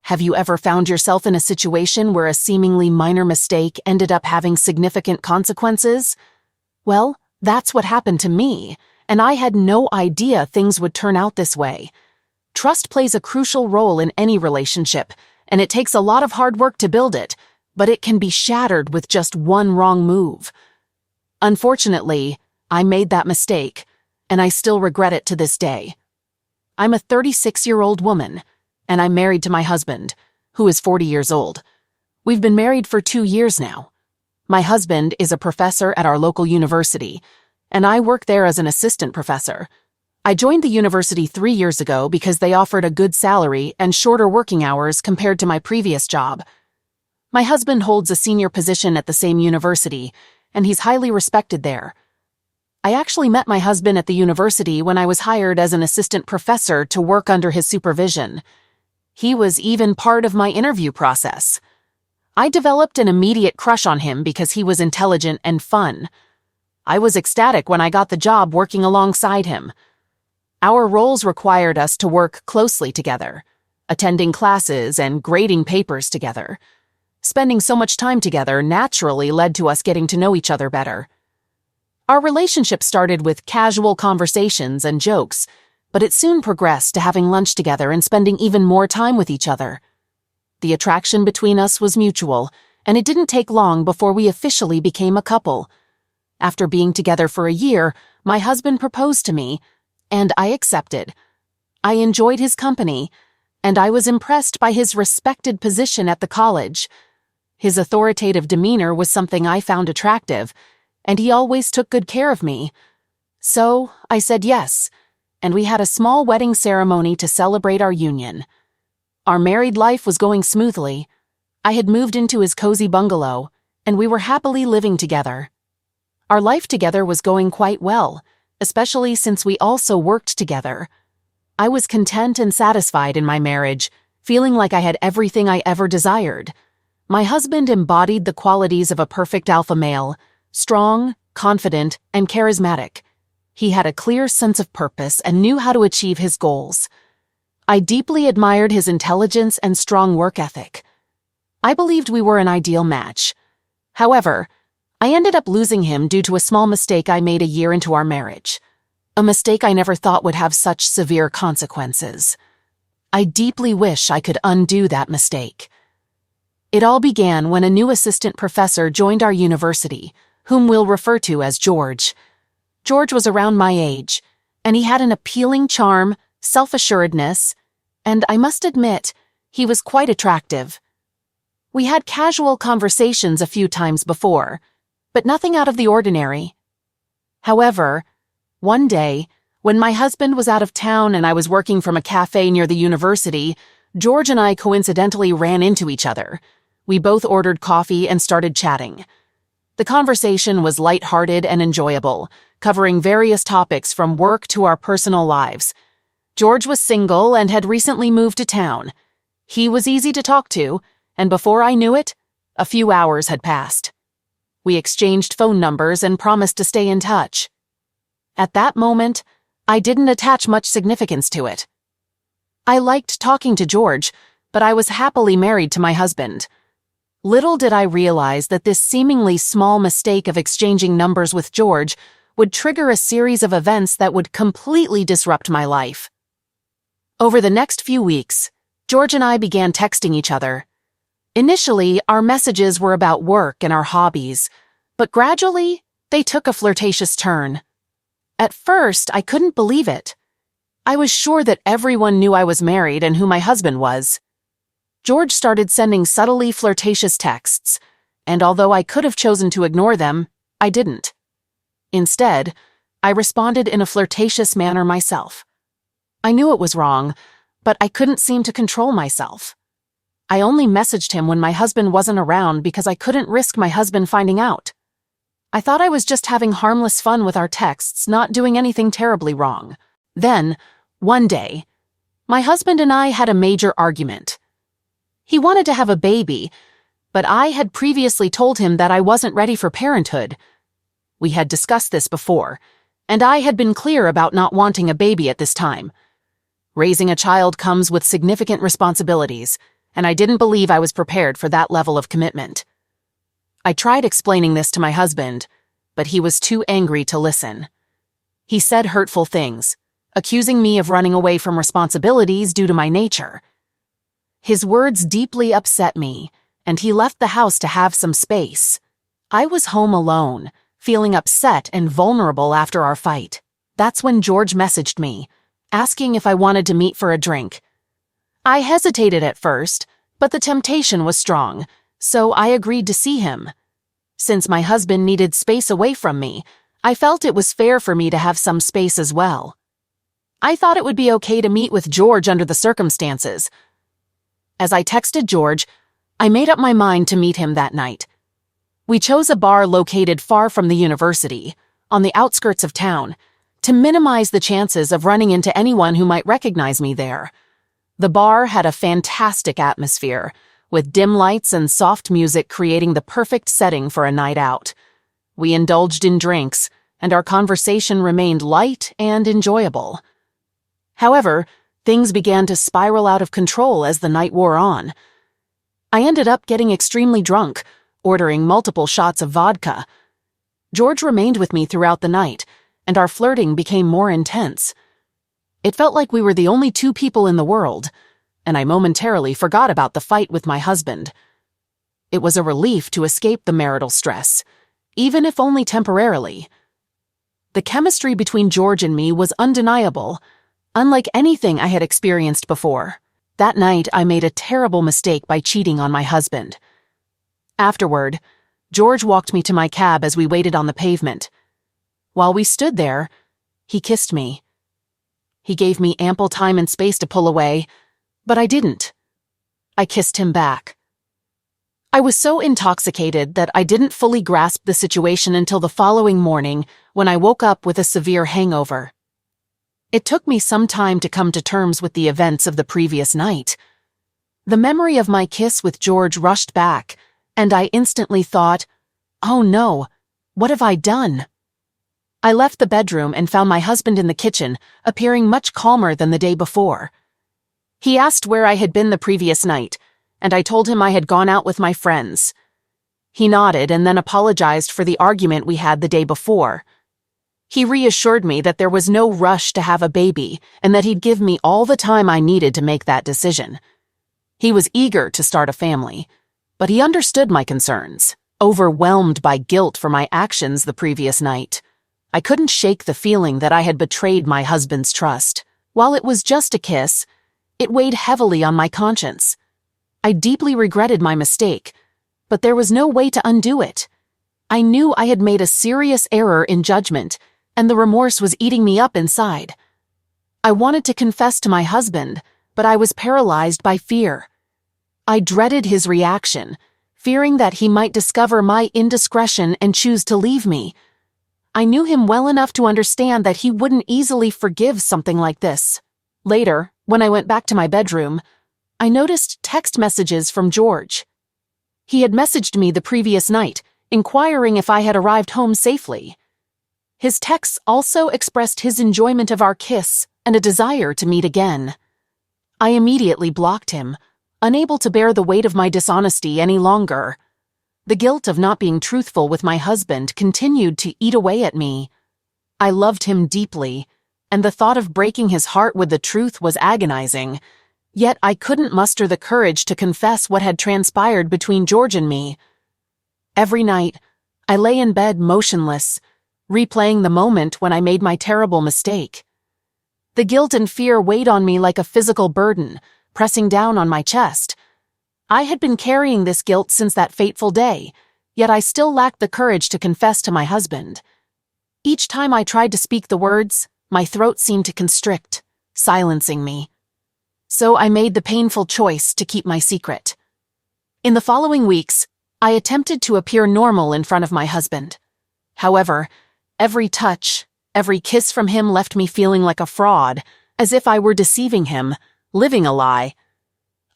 Have you ever found yourself in a situation where a seemingly minor mistake ended up having significant consequences? Well, that's what happened to me, and I had no idea things would turn out this way. Trust plays a crucial role in any relationship, and it takes a lot of hard work to build it, but it can be shattered with just one wrong move. Unfortunately, I made that mistake, and I still regret it to this day. I'm a 36-year-old woman, and I'm married to my husband, who is 40 years old. We've been married for 2 years now. My husband is a professor at our local university, and I work there as an assistant professor. I joined the university 3 years ago because they offered a good salary and shorter working hours compared to my previous job. My husband holds a senior position at the same university, and he's highly respected there. I actually met my husband at the university when I was hired as an assistant professor to work under his supervision. He was even part of my interview process. I developed an immediate crush on him because he was intelligent and fun. I was ecstatic when I got the job working alongside him. Our roles required us to work closely together, attending classes and grading papers together. Spending so much time together naturally led to us getting to know each other better. Our relationship started with casual conversations and jokes, but it soon progressed to having lunch together and spending even more time with each other. The attraction between us was mutual, and it didn't take long before we officially became a couple. After being together for a year, my husband proposed to me, and I accepted. I enjoyed his company, and I was impressed by his respected position at the college. His authoritative demeanor was something I found attractive, and he always took good care of me. So I said yes, and we had a small wedding ceremony to celebrate our union. Our married life was going smoothly. I had moved into his cozy bungalow, and we were happily living together. Our life together was going quite well, especially since we also worked together. I was content and satisfied in my marriage, feeling like I had everything I ever desired. My husband embodied the qualities of a perfect alpha male, strong, confident, and charismatic. He had a clear sense of purpose and knew how to achieve his goals. I deeply admired his intelligence and strong work ethic. I believed we were an ideal match. However, I ended up losing him due to a small mistake I made a year into our marriage. A mistake I never thought would have such severe consequences. I deeply wish I could undo that mistake. It all began when a new assistant professor joined our university, whom we'll refer to as George. George was around my age, and he had an appealing charm, self-assuredness, and I must admit, he was quite attractive. We had casual conversations a few times before, but nothing out of the ordinary. However, one day, when my husband was out of town and I was working from a cafe near the university, George and I coincidentally ran into each other. We both ordered coffee and started chatting. The conversation was lighthearted and enjoyable, covering various topics from work to our personal lives. George was single and had recently moved to town. He was easy to talk to, and before I knew it, a few hours had passed. We exchanged phone numbers and promised to stay in touch. At that moment, I didn't attach much significance to it. I liked talking to George, but I was happily married to my husband. Little did I realize that this seemingly small mistake of exchanging numbers with George would trigger a series of events that would completely disrupt my life. Over the next few weeks, George and I began texting each other. Initially, our messages were about work and our hobbies, but gradually, they took a flirtatious turn. At first, I couldn't believe it. I was sure that everyone knew I was married and who my husband was. George started sending subtly flirtatious texts, and although I could have chosen to ignore them, I didn't. Instead, I responded in a flirtatious manner myself. I knew it was wrong, but I couldn't seem to control myself. I only messaged him when my husband wasn't around because I couldn't risk my husband finding out. I thought I was just having harmless fun with our texts, not doing anything terribly wrong. Then, one day, my husband and I had a major argument. He wanted to have a baby, but I had previously told him that I wasn't ready for parenthood. We had discussed this before, and I had been clear about not wanting a baby at this time. Raising a child comes with significant responsibilities, and I didn't believe I was prepared for that level of commitment. I tried explaining this to my husband, but he was too angry to listen. He said hurtful things, accusing me of running away from responsibilities due to my nature. His words deeply upset me, and he left the house to have some space. I was home alone, feeling upset and vulnerable after our fight. That's when George messaged me, asking if I wanted to meet for a drink. I hesitated at first, but the temptation was strong, so I agreed to see him. Since my husband needed space away from me, I felt it was fair for me to have some space as well. I thought it would be okay to meet with George under the circumstances. As I texted George, I made up my mind to meet him that night. We chose a bar located far from the university, on the outskirts of town, to minimize the chances of running into anyone who might recognize me there. The bar had a fantastic atmosphere, with dim lights and soft music creating the perfect setting for a night out. We indulged in drinks, and our conversation remained light and enjoyable. However, things began to spiral out of control as the night wore on. I ended up getting extremely drunk, ordering multiple shots of vodka. George remained with me throughout the night, and our flirting became more intense. It felt like we were the only two people in the world, and I momentarily forgot about the fight with my husband. It was a relief to escape the marital stress, even if only temporarily. The chemistry between George and me was undeniable, unlike anything I had experienced before. That night, I made a terrible mistake by cheating on my husband. Afterward, George walked me to my cab as we waited on the pavement. While we stood there, he kissed me. He gave me ample time and space to pull away, but I didn't. I kissed him back. I was so intoxicated that I didn't fully grasp the situation until the following morning when I woke up with a severe hangover. It took me some time to come to terms with the events of the previous night. The memory of my kiss with George rushed back, and I instantly thought, "Oh no, what have I done?" I left the bedroom and found my husband in the kitchen, appearing much calmer than the day before. He asked where I had been the previous night, and I told him I had gone out with my friends. He nodded and then apologized for the argument we had the day before. He reassured me that there was no rush to have a baby and that he'd give me all the time I needed to make that decision. He was eager to start a family, but he understood my concerns. Overwhelmed by guilt for my actions the previous night, I couldn't shake the feeling that I had betrayed my husband's trust. While it was just a kiss, it weighed heavily on my conscience. I deeply regretted my mistake, but there was no way to undo it. I knew I had made a serious error in judgment, and the remorse was eating me up inside. I wanted to confess to my husband, but I was paralyzed by fear. I dreaded his reaction, fearing that he might discover my indiscretion and choose to leave me. I knew him well enough to understand that he wouldn't easily forgive something like this. Later, when I went back to my bedroom, I noticed text messages from George. He had messaged me the previous night, inquiring if I had arrived home safely. His texts also expressed his enjoyment of our kiss and a desire to meet again. I immediately blocked him, unable to bear the weight of my dishonesty any longer. The guilt of not being truthful with my husband continued to eat away at me. I loved him deeply, and the thought of breaking his heart with the truth was agonizing. Yet I couldn't muster the courage to confess what had transpired between George and me. Every night, I lay in bed motionless, replaying the moment when I made my terrible mistake. The guilt and fear weighed on me like a physical burden, pressing down on my chest. I had been carrying this guilt since that fateful day, yet I still lacked the courage to confess to my husband. Each time I tried to speak the words, my throat seemed to constrict, silencing me. So I made the painful choice to keep my secret. In the following weeks, I attempted to appear normal in front of my husband. However, every touch, every kiss from him left me feeling like a fraud, as if I were deceiving him, living a lie.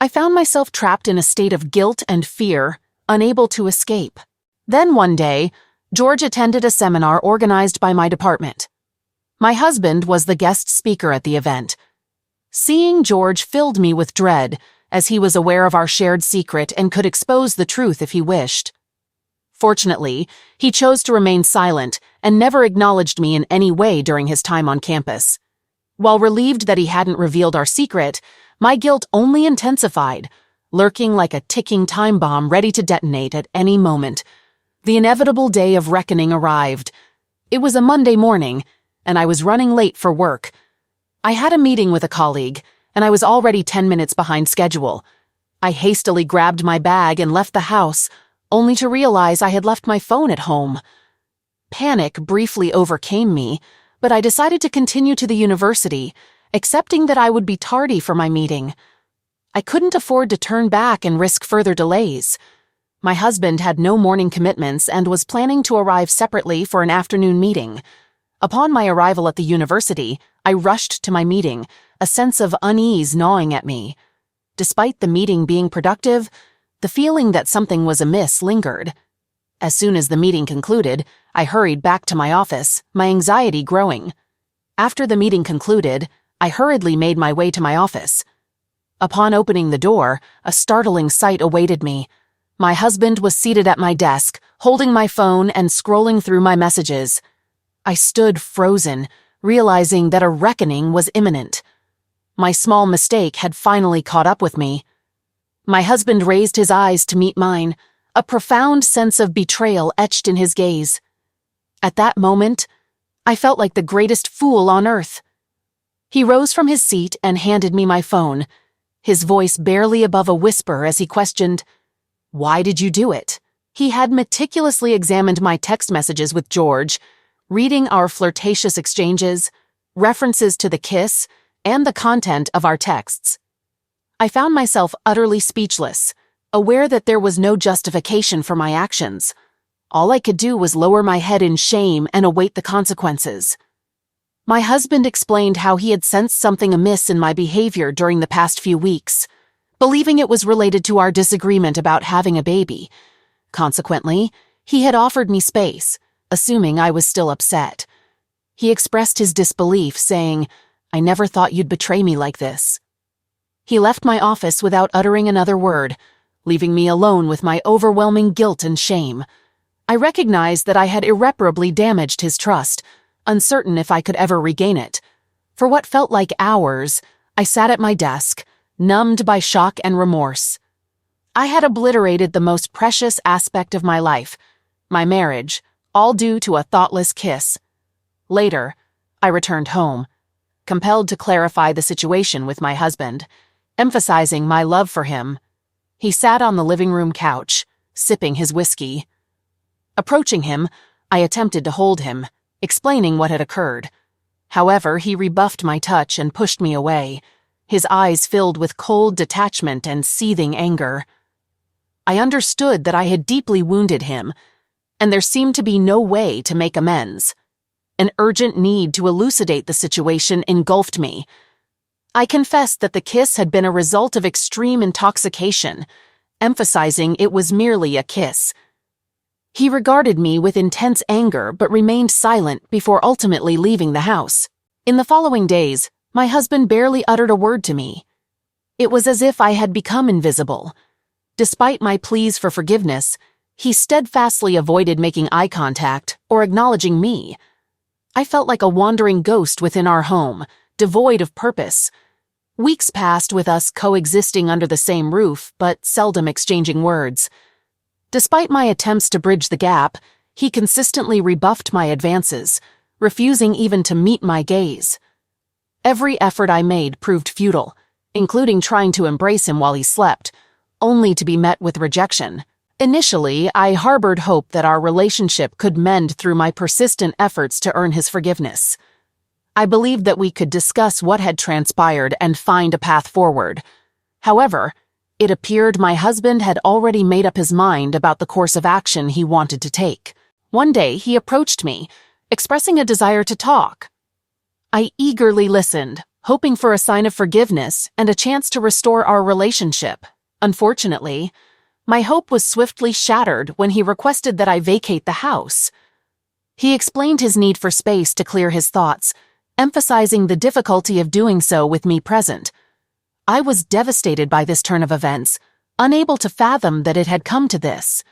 I found myself trapped in a state of guilt and fear, unable to escape. Then one day, George attended a seminar organized by my department. My husband was the guest speaker at the event. Seeing George filled me with dread, as he was aware of our shared secret and could expose the truth if he wished. Fortunately, he chose to remain silent and never acknowledged me in any way during his time on campus. While relieved that he hadn't revealed our secret, my guilt only intensified, lurking like a ticking time bomb ready to detonate at any moment. The inevitable day of reckoning arrived. It was a Monday morning, and I was running late for work. I had a meeting with a colleague, and I was already 10 minutes behind schedule. I hastily grabbed my bag and left the house, only to realize I had left my phone at home. Panic briefly overcame me, but I decided to continue to the university, accepting that I would be tardy for my meeting. I couldn't afford to turn back and risk further delays. My husband had no morning commitments and was planning to arrive separately for an afternoon meeting. Upon my arrival at the university, I rushed to my meeting, a sense of unease gnawing at me. Despite the meeting being productive, the feeling that something was amiss lingered. As soon as the meeting concluded, I hurried back to my office, my anxiety growing. After the meeting concluded, I hurriedly made my way to my office. Upon opening the door, a startling sight awaited me. My husband was seated at my desk, holding my phone and scrolling through my messages. I stood frozen, realizing that a reckoning was imminent. My small mistake had finally caught up with me. My husband raised his eyes to meet mine, a profound sense of betrayal etched in his gaze. At that moment, I felt like the greatest fool on earth. He rose from his seat and handed me my phone, his voice barely above a whisper as he questioned, "Why did you do it?" He had meticulously examined my text messages with George, reading our flirtatious exchanges, references to the kiss, and the content of our texts. I found myself utterly speechless, aware that there was no justification for my actions. All I could do was lower my head in shame and await the consequences. My husband explained how he had sensed something amiss in my behavior during the past few weeks, believing it was related to our disagreement about having a baby. Consequently, he had offered me space, assuming I was still upset. He expressed his disbelief, saying, "I never thought you'd betray me like this." He left my office without uttering another word, leaving me alone with my overwhelming guilt and shame. I recognized that I had irreparably damaged his trust, uncertain if I could ever regain it. For what felt like hours, I sat at my desk, numbed by shock and remorse. I had obliterated the most precious aspect of my life, my marriage, all due to a thoughtless kiss. Later, I returned home, compelled to clarify the situation with my husband, emphasizing my love for him. He sat on the living room couch, sipping his whiskey. Approaching him, I attempted to hold him, explaining what had occurred. However, he rebuffed my touch and pushed me away, his eyes filled with cold detachment and seething anger. I understood that I had deeply wounded him, and there seemed to be no way to make amends. An urgent need to elucidate the situation engulfed me. I confessed that the kiss had been a result of extreme intoxication, emphasizing it was merely a kiss. He regarded me with intense anger but remained silent before ultimately leaving the house. In the following days, my husband barely uttered a word to me. It was as if I had become invisible. Despite my pleas for forgiveness, he steadfastly avoided making eye contact or acknowledging me. I felt like a wandering ghost within our home, devoid of purpose. Weeks passed with us coexisting under the same roof, but seldom exchanging words. Despite my attempts to bridge the gap, he consistently rebuffed my advances, refusing even to meet my gaze. Every effort I made proved futile, including trying to embrace him while he slept, only to be met with rejection. Initially, I harbored hope that our relationship could mend through my persistent efforts to earn his forgiveness. I believed that we could discuss what had transpired and find a path forward. However, it appeared my husband had already made up his mind about the course of action he wanted to take. One day, he approached me, expressing a desire to talk. I eagerly listened, hoping for a sign of forgiveness and a chance to restore our relationship. Unfortunately, my hope was swiftly shattered when he requested that I vacate the house. He explained his need for space to clear his thoughts, emphasizing the difficulty of doing so with me present. I was devastated by this turn of events, unable to fathom that it had come to this.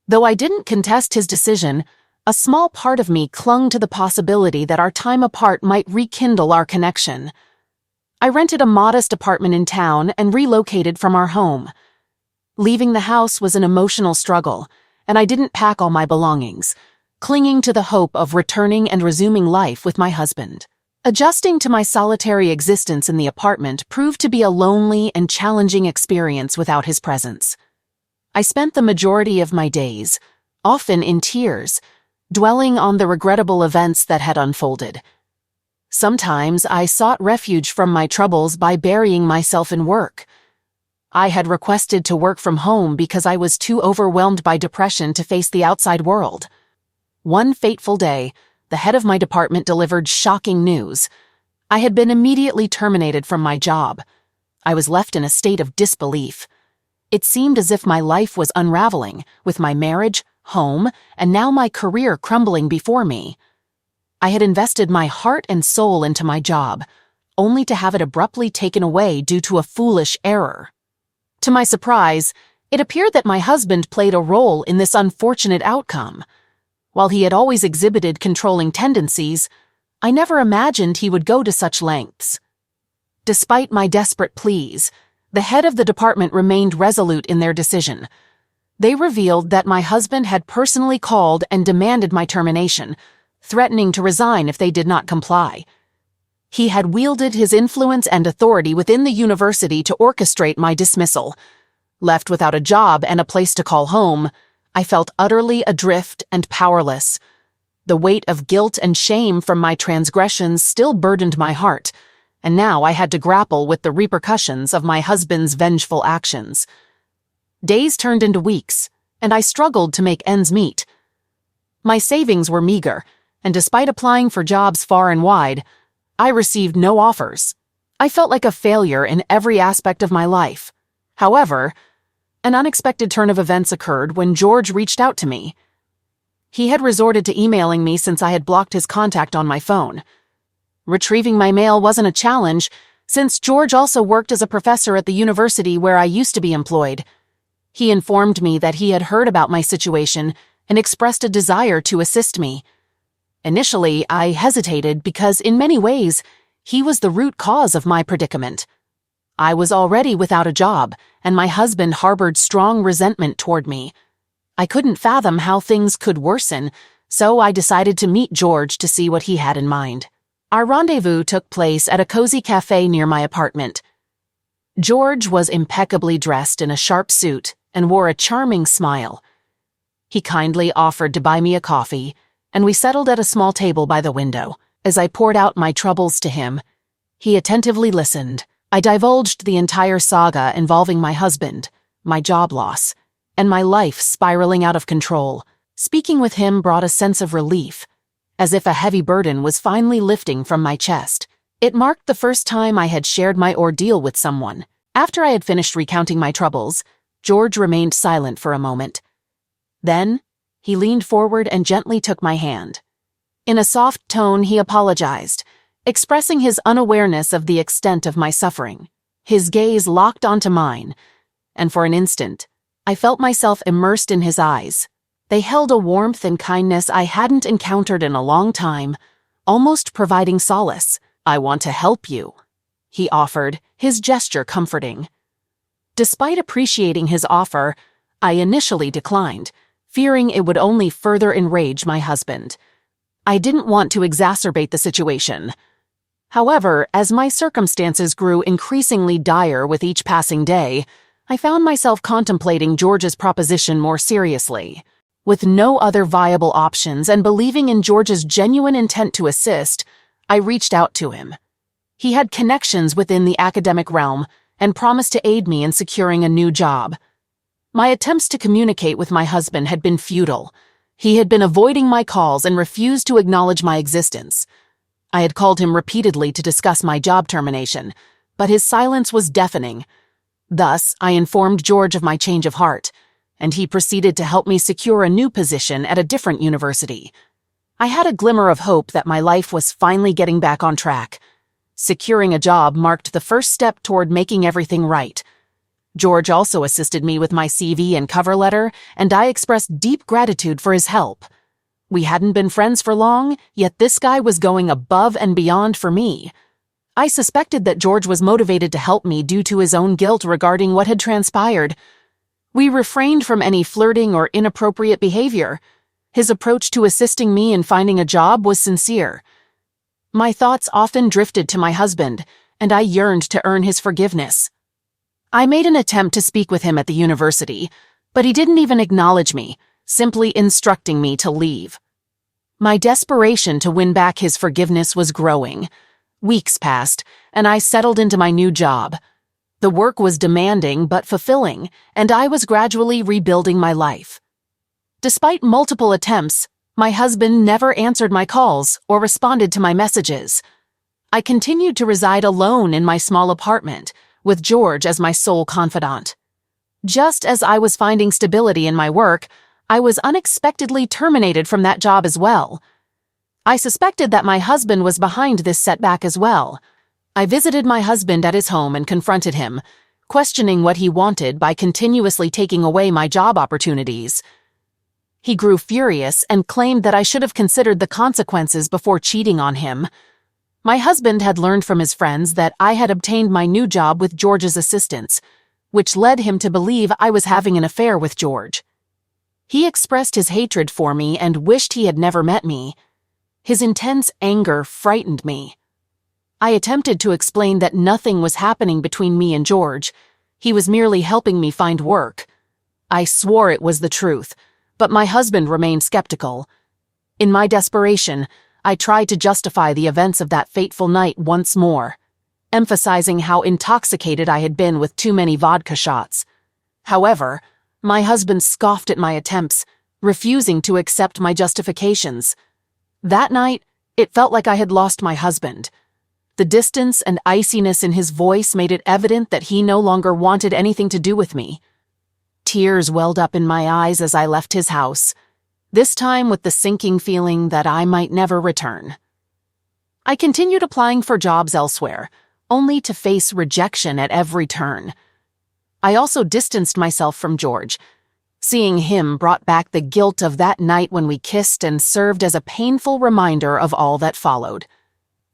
Though I didn't contest his decision, a small part of me clung to the possibility that our time apart might rekindle our connection. I rented a modest apartment in town and relocated from our home. Leaving the house was an emotional struggle, and I didn't pack all my belongings, clinging to the hope of returning and resuming life with my husband. Adjusting to my solitary existence in the apartment proved to be a lonely and challenging experience without his presence. I spent the majority of my days, often in tears, dwelling on the regrettable events that had unfolded. Sometimes I sought refuge from my troubles by burying myself in work. I had requested to work from home because I was too overwhelmed by depression to face the outside world. One fateful day, the head of my department delivered shocking news. I had been immediately terminated from my job. I was left in a state of disbelief. It seemed as if my life was unraveling, with my marriage, home, and now my career crumbling before me. I had invested my heart and soul into my job, only to have it abruptly taken away due to a foolish error. To my surprise, it appeared that my husband played a role in this unfortunate outcome. While he had always exhibited controlling tendencies, I never imagined he would go to such lengths. Despite my desperate pleas, the head of the department remained resolute in their decision. They revealed that my husband had personally called and demanded my termination, threatening to resign if they did not comply. He had wielded his influence and authority within the university to orchestrate my dismissal. Left without a job and a place to call home, I felt utterly adrift and powerless. The weight of guilt and shame from my transgressions still burdened my heart, and now I had to grapple with the repercussions of my husband's vengeful actions. Days turned into weeks, and I struggled to make ends meet. My savings were meager, and despite applying for jobs far and wide, I received no offers. I felt like a failure in every aspect of my life. However, an unexpected turn of events occurred when George reached out to me. He had resorted to emailing me since I had blocked his contact on my phone. Retrieving my mail wasn't a challenge, since George also worked as a professor at the university where I used to be employed. He informed me that he had heard about my situation and expressed a desire to assist me. Initially, I hesitated because, in many ways, he was the root cause of my predicament. I was already without a job, and my husband harbored strong resentment toward me. I couldn't fathom how things could worsen, so I decided to meet George to see what he had in mind. Our rendezvous took place at a cozy cafe near my apartment. George was impeccably dressed in a sharp suit and wore a charming smile. He kindly offered to buy me a coffee, and we settled at a small table by the window. As I poured out my troubles to him, he attentively listened. I divulged the entire saga involving my husband, my job loss, and my life spiraling out of control. Speaking with him brought a sense of relief, as if a heavy burden was finally lifting from my chest. It marked the first time I had shared my ordeal with someone. After I had finished recounting my troubles, George remained silent for a moment. Then, he leaned forward and gently took my hand. In a soft tone, he apologized, expressing his unawareness of the extent of my suffering. His gaze locked onto mine, and for an instant, I felt myself immersed in his eyes. They held a warmth and kindness I hadn't encountered in a long time, almost providing solace. "I want to help you," he offered, his gesture comforting. Despite appreciating his offer, I initially declined, fearing it would only further enrage my husband. I didn't want to exacerbate the situation. However, as my circumstances grew increasingly dire with each passing day, I found myself contemplating George's proposition more seriously. With no other viable options and believing in George's genuine intent to assist, I reached out to him. He had connections within the academic realm and promised to aid me in securing a new job. My attempts to communicate with my husband had been futile. He had been avoiding my calls and refused to acknowledge my existence. I had called him repeatedly to discuss my job termination, but his silence was deafening. Thus, I informed George of my change of heart, and he proceeded to help me secure a new position at a different university. I had a glimmer of hope that my life was finally getting back on track. Securing a job marked the first step toward making everything right. George also assisted me with my CV and cover letter, and I expressed deep gratitude for his help. We hadn't been friends for long, yet this guy was going above and beyond for me. I suspected that George was motivated to help me due to his own guilt regarding what had transpired. We refrained from any flirting or inappropriate behavior. His approach to assisting me in finding a job was sincere. My thoughts often drifted to my husband, and I yearned to earn his forgiveness. I made an attempt to speak with him at the university, but he didn't even acknowledge me, simply instructing me to leave. My desperation to win back his forgiveness was growing. Weeks passed, and I settled into my new job. The work was demanding but fulfilling, and I was gradually rebuilding my life. Despite multiple attempts, my husband never answered my calls or responded to my messages. I continued to reside alone in my small apartment, with George as my sole confidant. Just as I was finding stability in my work, I was unexpectedly terminated from that job as well. I suspected that my husband was behind this setback as well. I visited my husband at his home and confronted him, questioning what he wanted by continuously taking away my job opportunities. He grew furious and claimed that I should have considered the consequences before cheating on him. My husband had learned from his friends that I had obtained my new job with George's assistance, which led him to believe I was having an affair with George. He expressed his hatred for me and wished he had never met me. His intense anger frightened me. I attempted to explain that nothing was happening between me and George. He was merely helping me find work. I swore it was the truth, but my husband remained skeptical. In my desperation, I tried to justify the events of that fateful night once more, emphasizing how intoxicated I had been with too many vodka shots. However, my husband scoffed at my attempts, refusing to accept my justifications. That night, it felt like I had lost my husband. The distance and iciness in his voice made it evident that he no longer wanted anything to do with me. Tears welled up in my eyes as I left his house, this time with the sinking feeling that I might never return. I continued applying for jobs elsewhere, only to face rejection at every turn. I also distanced myself from George. Seeing him brought back the guilt of that night when we kissed and served as a painful reminder of all that followed.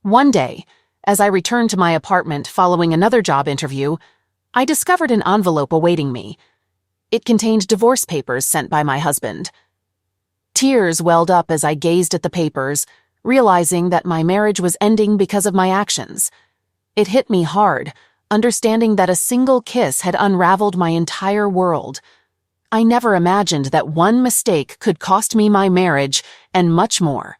One day, as I returned to my apartment following another job interview, I discovered an envelope awaiting me. It contained divorce papers sent by my husband. Tears welled up as I gazed at the papers, realizing that my marriage was ending because of my actions. It hit me hard, understanding that a single kiss had unraveled my entire world. I never imagined that one mistake could cost me my marriage and much more.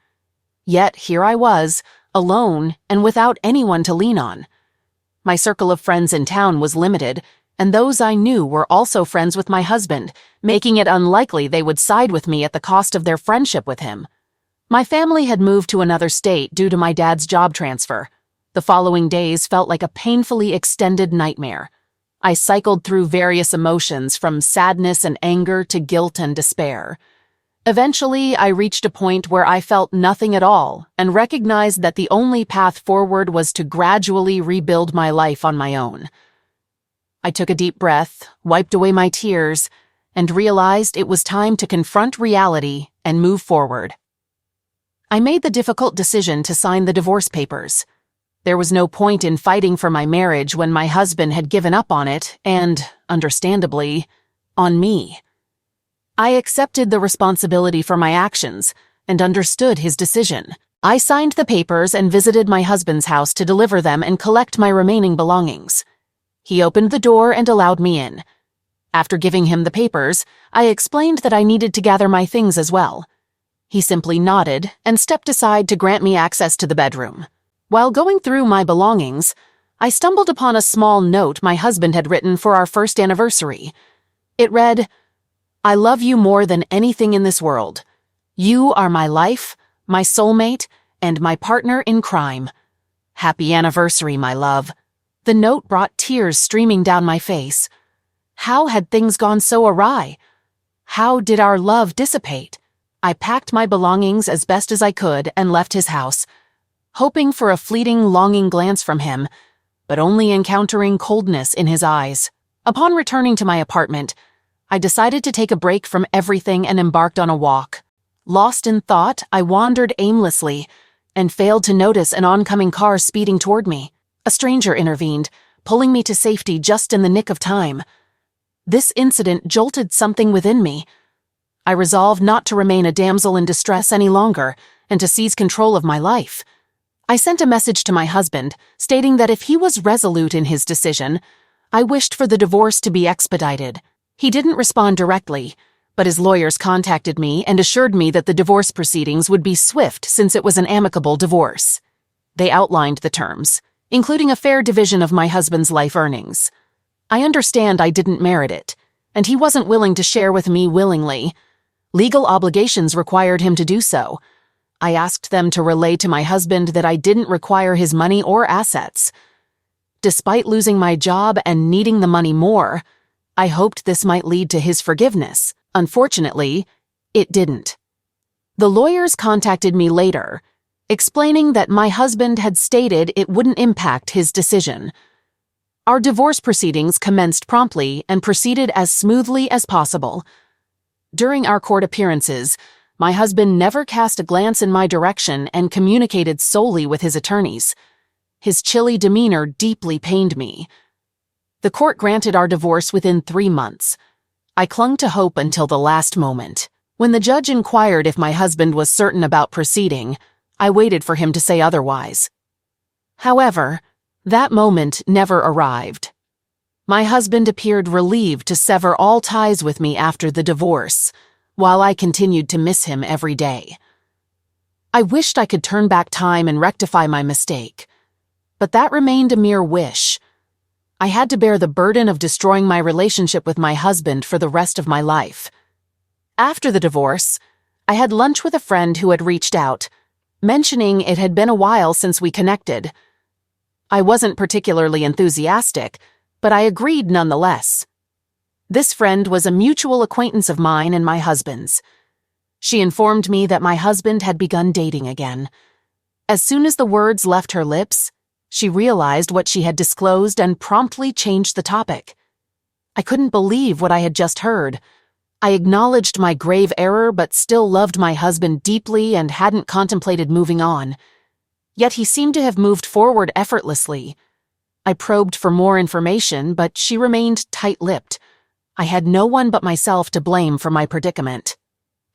Yet here I was, alone and without anyone to lean on. My circle of friends in town was limited, and those I knew were also friends with my husband, making it unlikely they would side with me at the cost of their friendship with him. My family had moved to another state due to my dad's job transfer. The following days felt like a painfully extended nightmare. I cycled through various emotions from sadness and anger to guilt and despair. Eventually, I reached a point where I felt nothing at all and recognized that the only path forward was to gradually rebuild my life on my own. I took a deep breath, wiped away my tears, and realized it was time to confront reality and move forward. I made the difficult decision to sign the divorce papers. There was no point in fighting for my marriage when my husband had given up on it and, understandably, on me. I accepted the responsibility for my actions and understood his decision. I signed the papers and visited my husband's house to deliver them and collect my remaining belongings. He opened the door and allowed me in. After giving him the papers, I explained that I needed to gather my things as well. He simply nodded and stepped aside to grant me access to the bedroom. While going through my belongings, I stumbled upon a small note my husband had written for our first anniversary. It read, "I love you more than anything in this world. You are my life, my soulmate, and my partner in crime. Happy anniversary, my love." The note brought tears streaming down my face. How had things gone so awry? How did our love dissipate? I packed my belongings as best as I could and left his house. hoping for a fleeting, longing glance from him, but only encountering coldness in his eyes. Upon returning to my apartment, I decided to take a break from everything and embarked on a walk. Lost in thought, I wandered aimlessly and failed to notice an oncoming car speeding toward me. A stranger intervened, pulling me to safety just in the nick of time. This incident jolted something within me. I resolved not to remain a damsel in distress any longer and to seize control of my life. I sent a message to my husband, stating that if he was resolute in his decision, I wished for the divorce to be expedited. He didn't respond directly, but his lawyers contacted me and assured me that the divorce proceedings would be swift since it was an amicable divorce. They outlined the terms, including a fair division of my husband's life earnings. I understand I didn't merit it, and he wasn't willing to share with me willingly. Legal obligations required him to do so. I asked them to relay to my husband that I didn't require his money or assets. Despite losing my job and needing the money more, I hoped this might lead to his forgiveness. Unfortunately, it didn't. The lawyers contacted me later, explaining that my husband had stated it wouldn't impact his decision. Our divorce proceedings commenced promptly and proceeded as smoothly as possible. During our court appearances, my husband never cast a glance in my direction and communicated solely with his attorneys. His chilly demeanor deeply pained me. The court granted our divorce within 3 months. I clung to hope until the last moment. When the judge inquired if my husband was certain about proceeding, I waited for him to say otherwise. However, that moment never arrived. My husband appeared relieved to sever all ties with me after the divorce, while I continued to miss him every day. I wished I could turn back time and rectify my mistake, but that remained a mere wish. I had to bear the burden of destroying my relationship with my husband for the rest of my life. After the divorce, I had lunch with a friend who had reached out, mentioning it had been a while since we connected. I wasn't particularly enthusiastic, but I agreed nonetheless. This friend was a mutual acquaintance of mine and my husband's. She informed me that my husband had begun dating again. As soon as the words left her lips, she realized what she had disclosed and promptly changed the topic. I couldn't believe what I had just heard. I acknowledged my grave error but still loved my husband deeply and hadn't contemplated moving on. Yet he seemed to have moved forward effortlessly. I probed for more information, but she remained tight-lipped. I had no one but myself to blame for my predicament.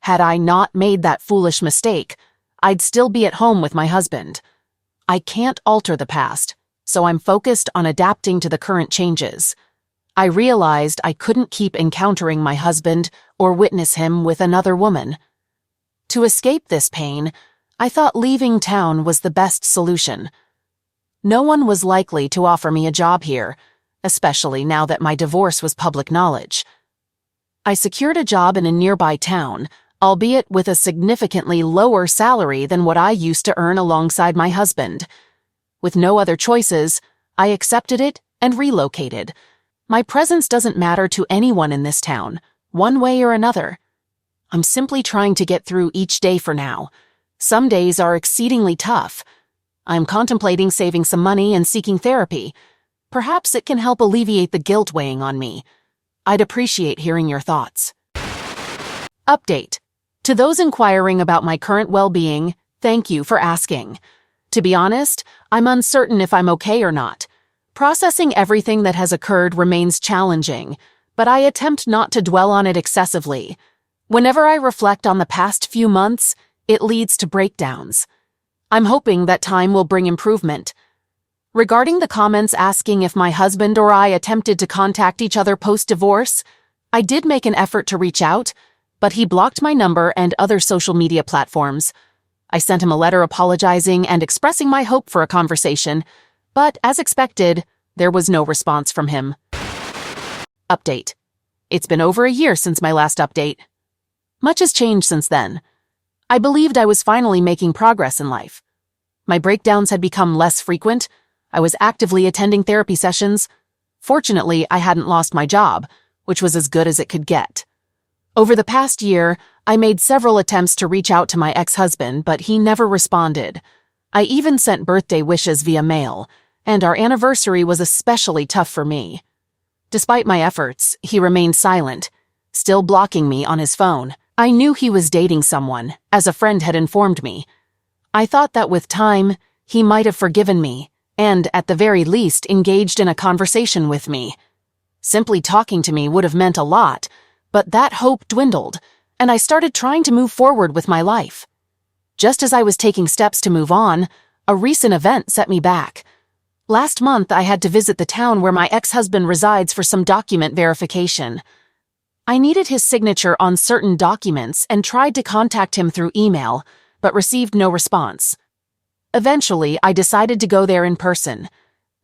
Had I not made that foolish mistake, I'd still be at home with my husband. I can't alter the past, so I'm focused on adapting to the current changes. I realized I couldn't keep encountering my husband or witness him with another woman. To escape this pain, I thought leaving town was the best solution. No one was likely to offer me a job here, especially now that my divorce was public knowledge. I secured a job in a nearby town, albeit with a significantly lower salary than what I used to earn alongside my husband. With no other choices, I accepted it and relocated. My presence doesn't matter to anyone in this town, one way or another. I'm simply trying to get through each day for now. Some days are exceedingly tough. I'm contemplating saving some money and seeking therapy. Perhaps it can help alleviate the guilt weighing on me. I'd appreciate hearing your thoughts. Update. To those inquiring about my current well-being, thank you for asking. To be honest, I'm uncertain if I'm okay or not. Processing everything that has occurred remains challenging, but I attempt not to dwell on it excessively. Whenever I reflect on the past few months, it leads to breakdowns. I'm hoping that time will bring improvement. Regarding the comments asking if my husband or I attempted to contact each other post-divorce, I did make an effort to reach out, but he blocked my number and other social media platforms. I sent him a letter apologizing and expressing my hope for a conversation, but as expected, there was no response from him. Update. It's been over a year since my last update. Much has changed since then. I believed I was finally making progress in life. My breakdowns had become less frequent. I was actively attending therapy sessions. Fortunately, I hadn't lost my job, which was as good as it could get. Over the past year, I made several attempts to reach out to my ex-husband, but he never responded. I even sent birthday wishes via mail, and our anniversary was especially tough for me. Despite my efforts, he remained silent, still blocking me on his phone. I knew he was dating someone, as a friend had informed me. I thought that with time, he might have forgiven me, and, at the very least, engaged in a conversation with me. Simply talking to me would have meant a lot, but that hope dwindled, and I started trying to move forward with my life. Just as I was taking steps to move on, a recent event set me back. Last month, I had to visit the town where my ex-husband resides for some document verification. I needed his signature on certain documents and tried to contact him through email, but received no response. Eventually, I decided to go there in person.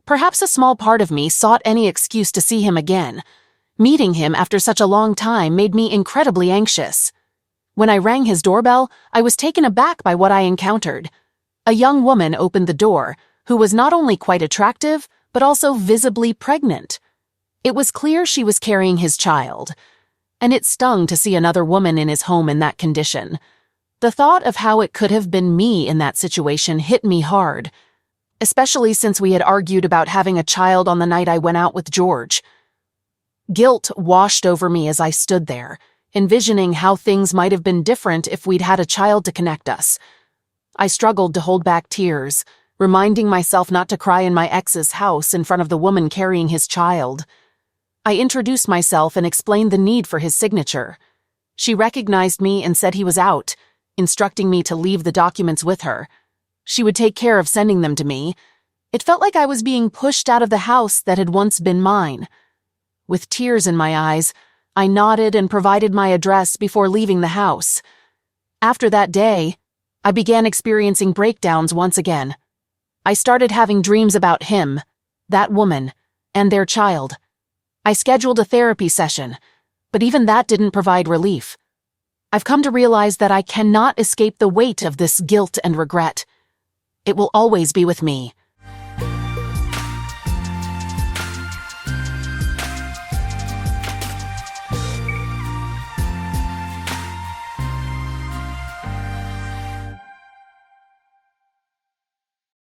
Perhaps a small part of me sought any excuse to see him again. Meeting him after such a long time made me incredibly anxious. When I rang his doorbell, I was taken aback by what I encountered. A young woman opened the door, who was not only quite attractive, but also visibly pregnant. It was clear she was carrying his child, and it stung to see another woman in his home in that condition. The thought of how it could have been me in that situation hit me hard, especially since we had argued about having a child on the night I went out with George. Guilt washed over me as I stood there, envisioning how things might have been different if we'd had a child to connect us. I struggled to hold back tears, reminding myself not to cry in my ex's house in front of the woman carrying his child. I introduced myself and explained the need for his signature. She recognized me and said he was out, instructing me to leave the documents with her. She would take care of sending them to me. It felt like I was being pushed out of the house that had once been mine. With tears in my eyes, I nodded and provided my address before leaving the house. After that day, I began experiencing breakdowns once again. I started having dreams about him, that woman, and their child. I scheduled a therapy session, but even that didn't provide relief. I've come to realize that I cannot escape the weight of this guilt and regret. It will always be with me,